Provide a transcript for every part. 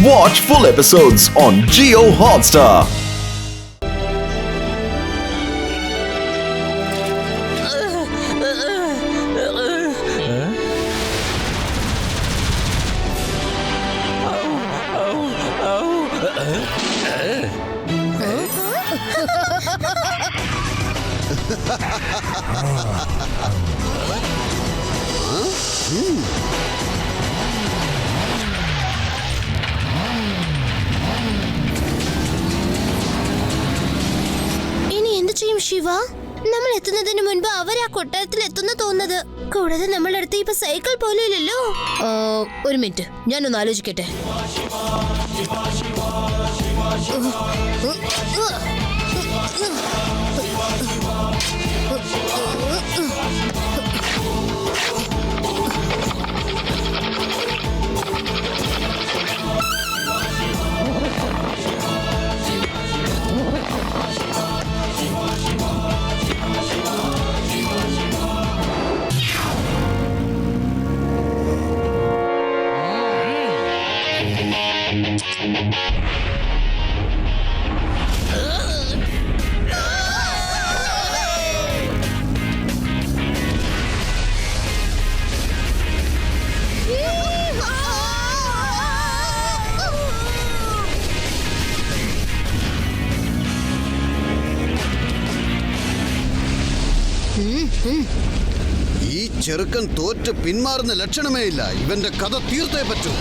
Watch full episodes on Jio Hotstar. ഇനി എന്ത് ചെയ്യും ശിവ? നമ്മൾ എത്തുന്നതിന് മുൻപ് അവർ ആ കൊട്ടാരത്തിൽ എത്തുന്ന തോന്നുന്നത്. കൂടാതെ നമ്മളുടെ അടുത്ത് ഇപ്പൊ സൈക്കിൾ പോലും ഇല്ലല്ലോ. ഒരു മിനിറ്റ്, ഞാനൊന്ന് ആലോചിക്കട്ടെ. ഈ ചെറുക്കൻ തോറ്റ് പിന്മാറുന്ന ലക്ഷണമേ ഇല്ല. ഇവന്റെ കഥ തീർത്തേ പറ്റൂ.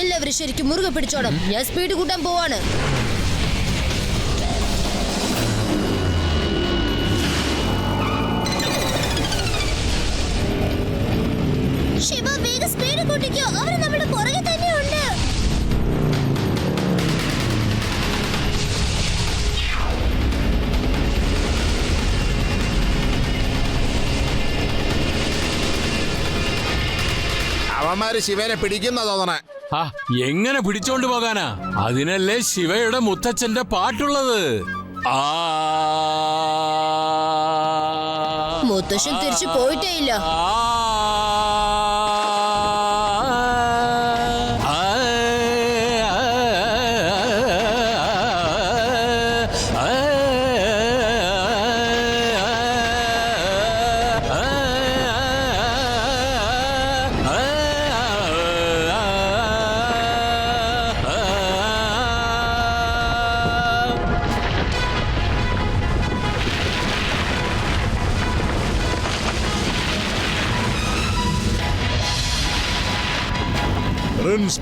എല്ലാവരും ശരിക്കും മുറുകെ പിടിച്ചോണം. ഞാൻ സ്പീഡ് കൂട്ടാൻ പോവാണ്. ശിവ, വേഗം സ്പീഡ് കൂട്ടിക്കോ. അവർ നമ്മുടെ പുറകെ തന്നെയുണ്ട്. അവന്മാര് ശിവനെ പിടിക്കുന്ന തോന്നണേ. എങ്ങനെ പിടിച്ചോണ്ട് പോകാനാ? അതിനല്ലേ ശിവയുടെ മുത്തച്ഛന്റെ പാട്ടുള്ളത്. മുത്തശ്ശൻ തിരിച്ചു പോയിട്ടേ ഇല്ല.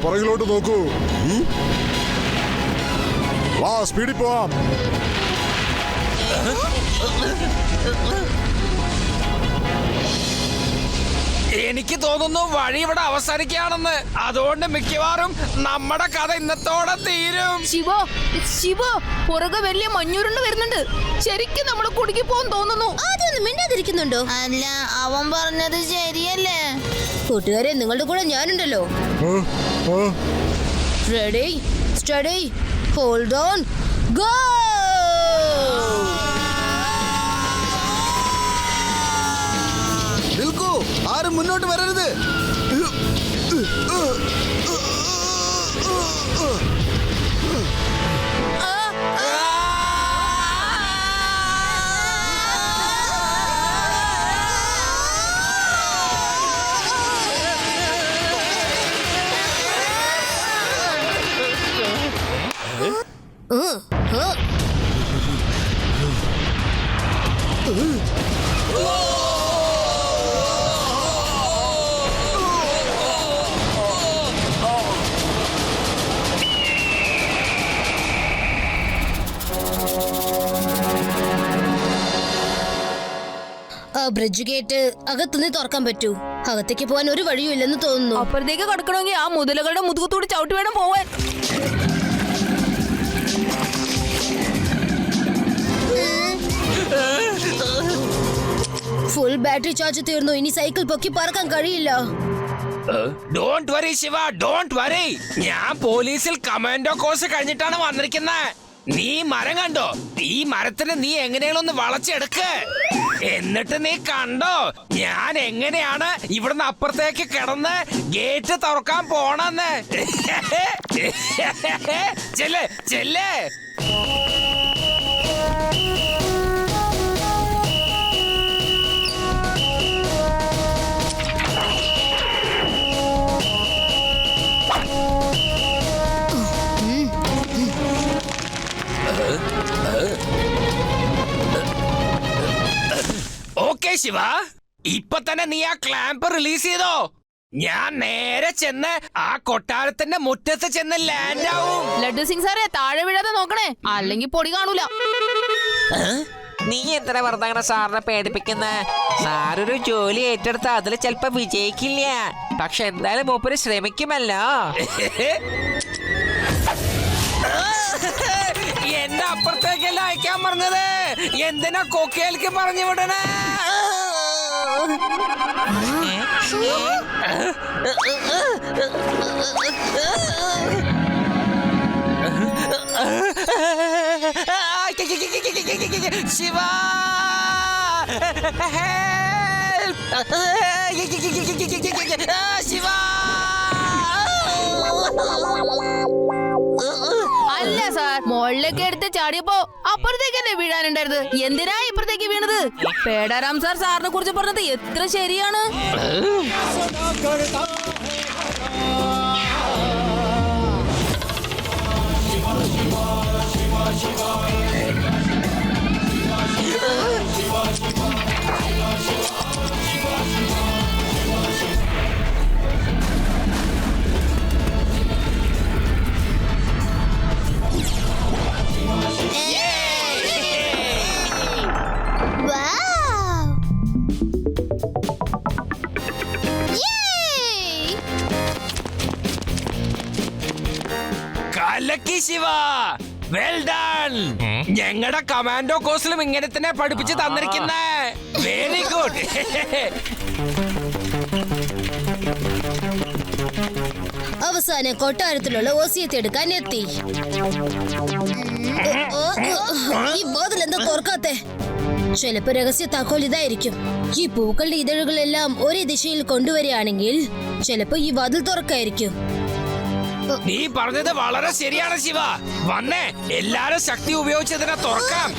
പുറകിലോട്ട് നോക്കൂ. വാ, സ്പീഡിൽ പോവാം. എനിക്ക് തോന്നുന്നു വഴി ഇവിടെ അവസാനിക്കുകയാണെന്ന്. അതുകൊണ്ട് മിക്കവാറും നമ്മുടെ കഥ ഇന്നത്തോടെ തീരും. ശിവോ, പുറകെ വലിയ മഞ്ഞുരുണ്ട് വരുന്നുണ്ട്. ശരിക്കും നമ്മൾ കുടുക്കി പോകാൻ തോന്നുന്നു. ആദ്യമൊന്നും മിണ്ടാതിരിക്കുന്നുണ്ടോ? അല്ല, അവൻ പറഞ്ഞത് ശരിയല്ലേ? കൂട്ടുകാരെ, നിങ്ങളുടെ കൂടെ ഞാനുണ്ടല്ലോ. Ready, study, hold on, go! നിൽക്കൂ, ആരും മുന്നോട്ട് വരരുത്. ബ്രിഡ്ജ് ഗേറ്റ് അകത്തുനിന്ന് തുറക്കാൻ പറ്റൂ. അകത്തേക്ക് പോകാൻ ഒരു വഴിയും ഇല്ലെന്ന് തോന്നുന്നു. അപ്പുറത്തേക്ക് കടക്കണമെങ്കിൽ ആ മുതലകളുടെ മുതുകത്തൂടി ചവിട്ടി വേണം പോവാൻ. ഫുൾ ബാറ്ററി ചാർജ് തീർന്നു. ഇനി സൈക്കിൾ പൊക്കി പറക്കാൻ കഴിയില്ല. Don't worry Shiva, don't worry. ഞാൻ പോലീസിൽ കമാൻഡോ കോഴ്സ് കഴിഞ്ഞിട്ടാണ് വന്നിരിക്കുന്നത്. നീ മരം കണ്ടോ? ഈ മരത്തിന് നീ എങ്ങനെയാണൊന്ന് വളച്ചെടുക്ക്. എന്നിട്ട് നീ കണ്ടോ ഞാൻ എങ്ങനെയാണ് ഇവിടുന്ന് അപ്പുറത്തേക്ക് കിടന്ന് ഗേറ്റ് തുറക്കാൻ പോണെന്ന്. ചെല്ലേ ചെല്ലേ. ഓക്കെ ശിവ, ഇപ്പൊ തന്നെ നീ ആ ക്ലാമ്പ് റിലീസ് ചെയ്തോ. ഞാൻ നേരെ ചെന്ന് ആ കൊട്ടാരത്തിന്റെ മുറ്റത്ത് ചെന്ന് ലാൻഡ് ആവും. ലഡ്ഡു സിംഗ് സാറേ താഴെ വീഴാതെ നോക്കണേ, അല്ലെങ്കിൽ പൊടി കാണൂല. നീ എന്തിനാ വെറുതെ അങ്ങനെ സാറിനെ പേടിപ്പിക്കുന്ന? സാറൊരു ജോലി ഏറ്റെടുത്ത അതിൽ ചിലപ്പോ വിജയിക്കില്ല, പക്ഷെ എന്തായാലും മൂപ്പര് ശ്രമിക്കുമല്ലോ. എന്റെ അപ്പുറത്തേക്കല്ല അയക്കാൻ പറഞ്ഞത്, എന്തിനാ കൊക്കയിലേക്ക് പറഞ്ഞു വിടണേ? ശിവ, ശിവ. അല്ല സാർ, മുകളിലേക്ക് എടുത്ത് ചാടിയപ്പോ അപ്പുറത്തേക്കല്ലേ വീഴാനുണ്ടായിരുന്നത്, എന്തിനാ ഇപ്പുറത്തേക്ക് വീണത്? പേടാറാം സാർ സാറിനെ കുറിച്ച് പറഞ്ഞത് എത്ര ശരിയാണ്. കലക്കി ശിവ, വെൽ ഡൺ. ഞങ്ങളുടെ കമാൻഡോ കോഴ്സിലും ഇങ്ങനെ തന്നെ പഠിപ്പിച്ച് തന്നിരിക്കുന്നേ. Very good. അവസാനം കൊട്ടാരത്തിലുള്ള ഓസിയത്തെ എടുക്കാൻ എത്തി. ഈ ബോധൽ എന്താ തുറക്കാത്തെ? ചിലപ്പോ രഹസ്യ താക്കോൽ ഇതായിരിക്കും. ഈ പൂക്കളുടെ ഇതളുകളെല്ലാം ഒരേ ദിശയിൽ കൊണ്ടുവരികയാണെങ്കിൽ ചിലപ്പോ ഈ വാതിൽ തുറക്കായിരിക്കും. നീ പറഞ്ഞത് വളരെ ശരിയാണ് ശിവ. വന്നേ, എല്ലാരും ശക്തി ഉപയോഗിച്ചതിനെ തുറക്കാം.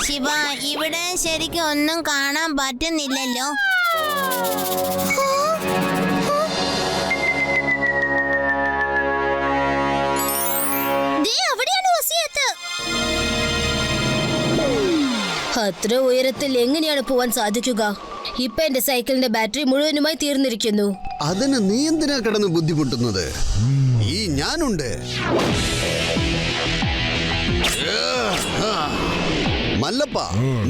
ശിവ, ഇവിടെ ശരിക്കും ഒന്നും കാണാൻ പറ്റുന്നില്ലല്ലോ. അത്ര ഉയരത്തിൽ എങ്ങനെയാണ് പോവാൻ സാധിക്കുക? ഇപ്പൊ എന്റെ സൈക്കിളിന്റെ ബാറ്ററി മുഴുവനുമായി തീർന്നിരിക്കുന്നു. അതിന് നീ എന്തിനാ കിടന്ന് ബുദ്ധിമുട്ടുന്നത്? ഈ ഞാനുണ്ട്. മല്ലപ്പ,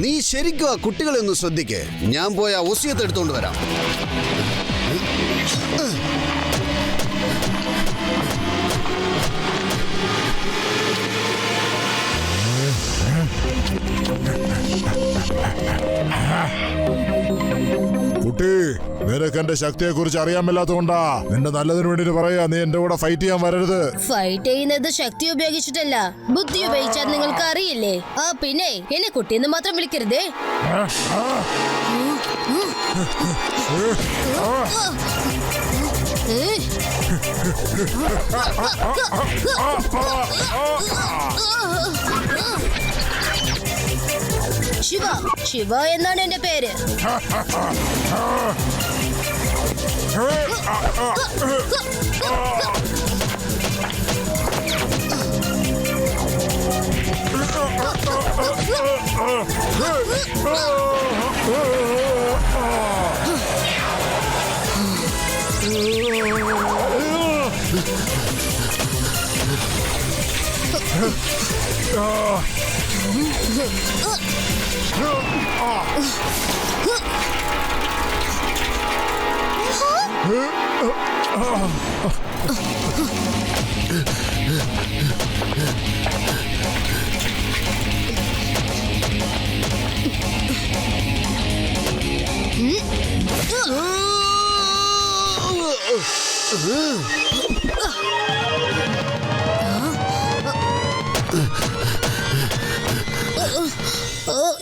നീ ശരിക്കും ആ കുട്ടികളെ ഒന്ന് ശ്രദ്ധിക്കേ. ഞാൻ പോയ ഒസിയത്ത് എടുത്തോണ്ട് വരാം. കുട്ടി, നേരെ നിനക്ക് എന്റെ ശക്തിയെ കുറിച്ച് അറിയാൻ മേലാത്തോണ്ടാ. നിന്റെ നല്ലതിന് വേണ്ടി പറയാ, നീ എന്റെ കൂടെ ഫൈറ്റ് ചെയ്യാൻ വരരുത്. ഫൈറ്റ് ചെയ്യുന്നത് ശക്തി ഉപയോഗിച്ചിട്ടല്ല, ബുദ്ധി ഉപയോഗിച്ചാൽ നിങ്ങൾക്ക് അറിയില്ലേ. ആ പിന്നെ എന്നെ കുട്ടിയെന്ന് മാത്രം വിളിക്കരുതേ. ശിവ, ശിവ എന്നാണ് എന്റെ പേര്.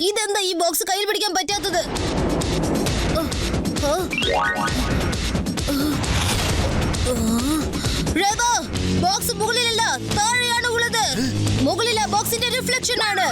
ഇതെന്താ ഈ ബോക്സ് കയ്യിൽ പിടിക്കാൻ പറ്റാത്തത്? ബോക്സ് മുകളിലല്ല, താഴെയാണ് ഉള്ളത്. മുകളില ബോക്സിന്റെ റിഫ്ലക്ഷൻ ആണ്.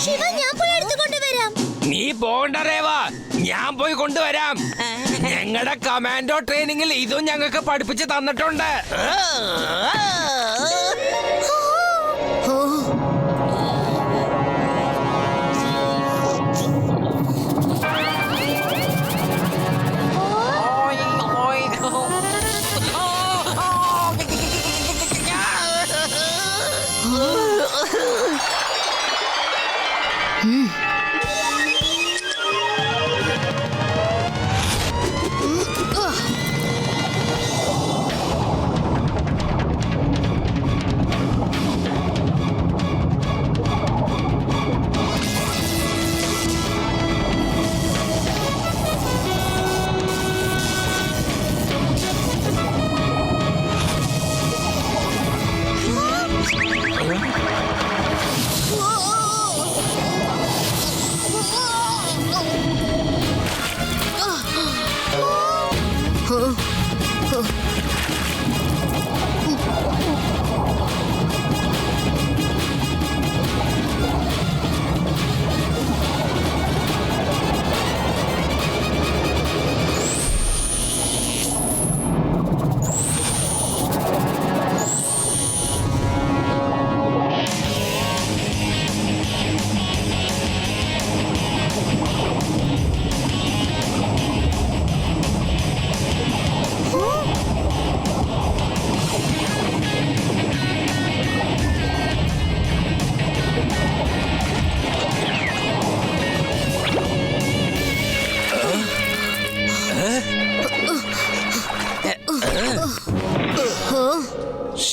ശിവ, ഞാൻ പോയി എടുത്തു കൊണ്ടുവരാം. നീ പോകണ്ട രേവ, ഞാൻ പോയി കൊണ്ടുവരാം. ഞങ്ങളുടെ കമാൻഡോ ട്രെയിനിങ്ങിൽ ഇതും ഞങ്ങൾക്ക് പഠിപ്പിച്ച് തന്നിട്ടുണ്ട്.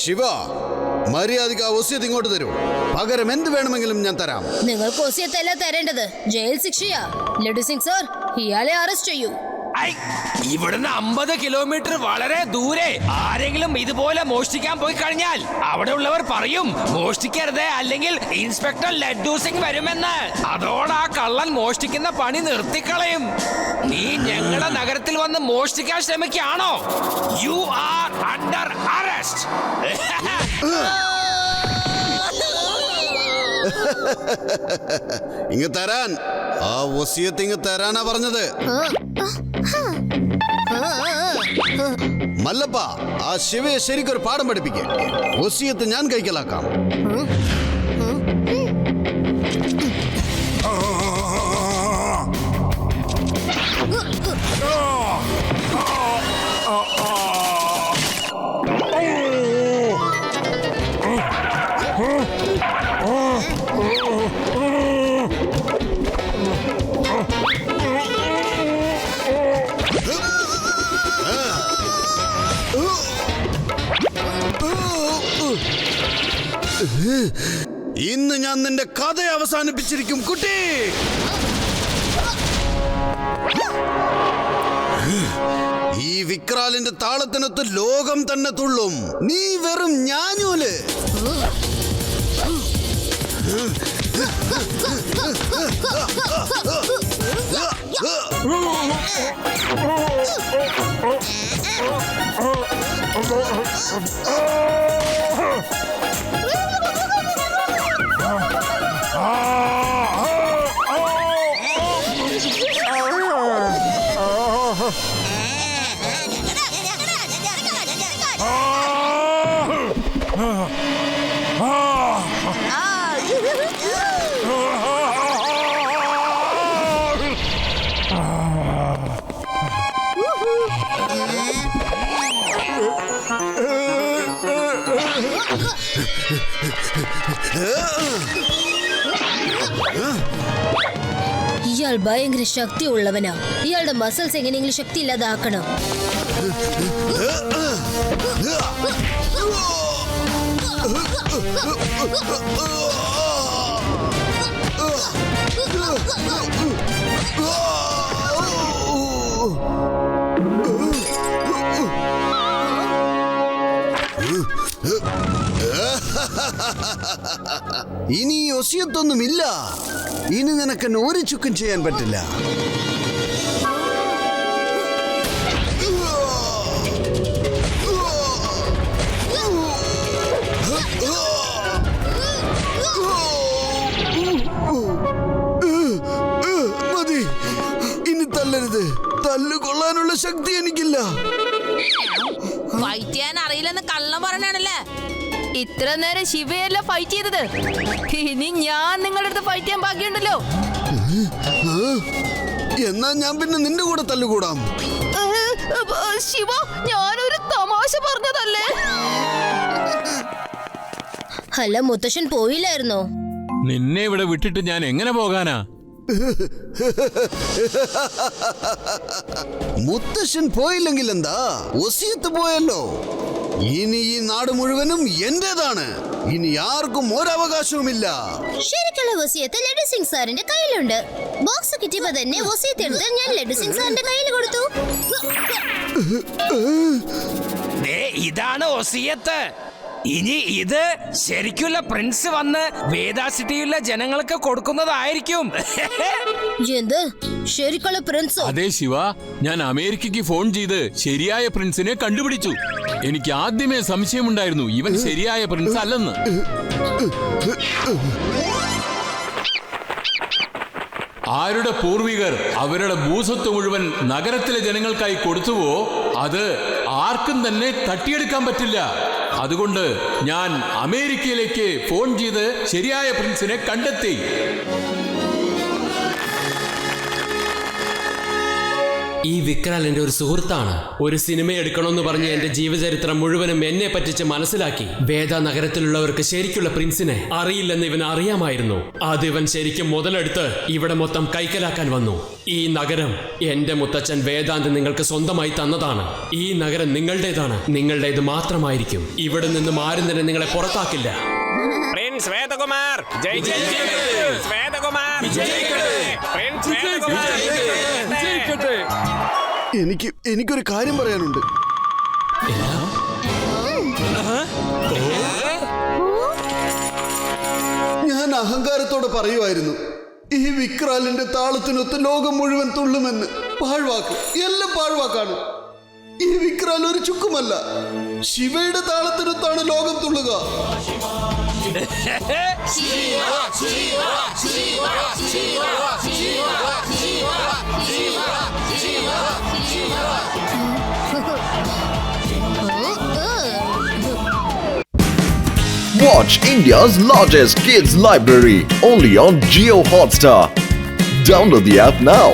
ശിവ, മര്യാദയ്ക്ക് ആ ഒസ്യത്ത് ഇങ്ങോട്ട് തരൂ. പകരം എന്ത് വേണമെങ്കിലും ഞാൻ തരാം. നിങ്ങൾക്ക് ഒസ്യത്തല്ല തരേണ്ടത്, ജയിൽ ശിക്ഷയാ. ലഡു സിംഗ് സർ, ഇയാളെ അറസ്റ്റ് ചെയ്യൂ. ഇവിടുന്ന് 50 കിലോമീറ്റർ വളരെ ദൂരെ ആരെങ്കിലും ഇതുപോലെ മോഷ്ടിക്കാൻ പോയി കഴിഞ്ഞാൽ അവിടെ ഉള്ളവർ പറയും മോഷ്ടിക്കരുത്, അല്ലെങ്കിൽ ഇൻസ്പെക്ടർ ലഡ്ഡു സിംഗ് വരുമെന്ന്. അതോടെ ആ കള്ളൻ മോഷ്ടിക്കുന്ന പണി നിർത്തിക്കളയും. നീ ഞങ്ങളുടെ നഗരത്തിൽ വന്ന് മോഷ്ടിക്കാൻ ശ്രമിക്കുകയാണോ? You are under arrest. ഇങ്ങ് തരാൻ, ആ ഒസ്യത്ത് ഇങ്ങ് തരാനാ പറഞ്ഞത്. മല്ലപ്പ, ആ ശിവയെ ശരിക്കൊരു പാഠം പഠിപ്പിക്കേ. ഒസ്യത്ത് ഞാൻ കൈക്കലാക്കാം. ഇന്ന് ഞാൻ നിന്റെ കഥ അവസാനിപ്പിച്ചിരിക്കും കുട്ടി. ഈ വിക്രാലിന്റെ താളത്തിനൊത്ത് ലോകം തന്നെ തുള്ളും. നീ വെറും ഞാഞ്ഞൂല്. ഇയാൾ ഭയങ്കര ശക്തി ഉള്ളവനാ. ഇയാളുടെ മസിൽസ് എങ്ങനെയെങ്കിലും ശക്തി ഇല്ലാതാക്കണം. ഇനി ഒസിയത്തൊന്നുമില്ല. ഇനി നിനക്ക് ഒരു ചുക്കും ചെയ്യാൻ പറ്റില്ല. മതി, ഇനി തല്ലരുത്. തല്ലുകൊള്ളാനുള്ള ശക്തി എനിക്കില്ല. ഫൈറ്റ് ചെയ്യാൻ അറിയില്ലെന്ന് കള്ളം പറഞ്ഞാണല്ലേ. ഇത്ര നേരം ശിവയല്ല ഫൈറ്റ് ചെയ്തത്. ഇനി ഞാൻ നിങ്ങളുടെ അടുത്ത് ഫൈറ്റ് ചെയ്യാൻ ബാക്കിയുണ്ടല്ലോ. എന്നാ ഞാൻ പിന്നെ നിന്റെ കൂടെ തല്ലുകൂടാം. ശിവ, ഞാനൊരു തമാശ പറഞ്ഞതല്ലേ. അല്ല, മുത്തശ്ശൻ പോയില്ലായിരുന്നോ? നിന്നെ ഇവിടെ വിട്ടിട്ട് ഞാൻ എങ്ങനെ പോകാനാ? മുത്തശ്ശൻ പോയില്ലെങ്കിൽ എന്താ, ഒസിയത്ത് പോയല്ലോ. ഇനി ഈ നാട് മുഴുവനും എന്റേതാണ്. ഇനി ആർക്കും ഒരവകാശവുമില്ല. ശരിക്കുള്ള വസിയത്ത് ലഡു സിംഗ് സാറിന്റെ കയ്യിലുണ്ട്. ബോക്സ് കിട്ടിയപ്പോ തന്നെ വസിയത്ത് എടുത്ത് ഞാൻ ലഡു സിംഗ് സാറിന്റെ കയ്യിൽ കൊടുത്തു. ഇതാണ് ഒസിയത്ത്. ഇനി ഇത് ശരിക്കുള്ള പ്രിൻസ് വന്ന് വേദ സിറ്റിയിലെ ജനങ്ങൾക്ക് കൊടുക്കുന്നതായിരിക്കും. എന്ത് ശരിക്കുള്ള പ്രിൻസോ? അതെ ശിവ, ഞാൻ അമേരിക്കയ്ക്ക് ഫോൺ ചെയ്ത് ശരിയായ പ്രിൻസിനെ കണ്ടുപിടിച്ചു. എനിക്ക് ആദ്യമേ സംശയമുണ്ടായിരുന്നു ഇവൻ ശരിയായ പ്രിൻസ് അല്ലെന്ന്. ആരുടെ പൂർവികർ അവരുടെ ഭൂസ്വത്ത് മുഴുവൻ നഗരത്തിലെ ജനങ്ങൾക്കായി കൊടുത്തുവോ അത് ആർക്കും തന്നെ തട്ടിയെടുക്കാൻ പറ്റില്ല. അതുകൊണ്ട് ഞാൻ അമേരിക്കയിലേക്ക് ഫോൺ ചെയ്ത് ശരിയായ പ്രിൻസിനെ കണ്ടെത്തി. ഈ വിക്രാൽ എന്റെ ഒരു സുഹൃത്താണ്. ഒരു സിനിമ എടുക്കണമെന്ന് പറഞ്ഞ് എന്റെ ജീവചരിത്രം മുഴുവനും എന്നെ പറ്റിച്ച് മനസ്സിലാക്കി. വേദ നഗരത്തിലുള്ളവർക്ക് ശരിക്കുള്ള പ്രിൻസിനെ അറിയില്ലെന്ന് ഇവൻ അറിയാമായിരുന്നു. അത് ഇവൻ ശരിക്കും മുതലെടുത്ത് ഇവിടെ മൊത്തം കൈക്കലാക്കാൻ വന്നു. ഈ നഗരം എന്റെ മുത്തച്ഛൻ വേദാന്ത് നിങ്ങൾക്ക് സ്വന്തമായി തന്നതാണ്. ഈ നഗരം നിങ്ങളുടേതാണ്. നിങ്ങളുടേത് മാത്രമായിരിക്കും. ഇവിടെ നിന്നും ആരും തന്നെ നിങ്ങളെ പുറത്താക്കില്ല. പ്രിൻസ് വേദകുമാർ എനിക്കൊരു കാര്യം പറയാനുണ്ട്. ഞാൻ അഹങ്കാരത്തോടെ പറയുമായിരുന്നു ഈ വിക്രാലിന്റെ താളത്തിനൊത്ത് ലോകം മുഴുവൻ തുള്ളുമെന്ന്. പാഴ്വാക്ക്, എല്ലാം പാഴ്വാക്കാണ്. ഈ വിക്രാൽ ഒരു ചുക്കുമല്ല. ശിവയുടെ താളത്തിനൊത്താണ് ലോകം തുള്ളുക. Watch India's largest kids library only on Jio Hotstar. Download the app now.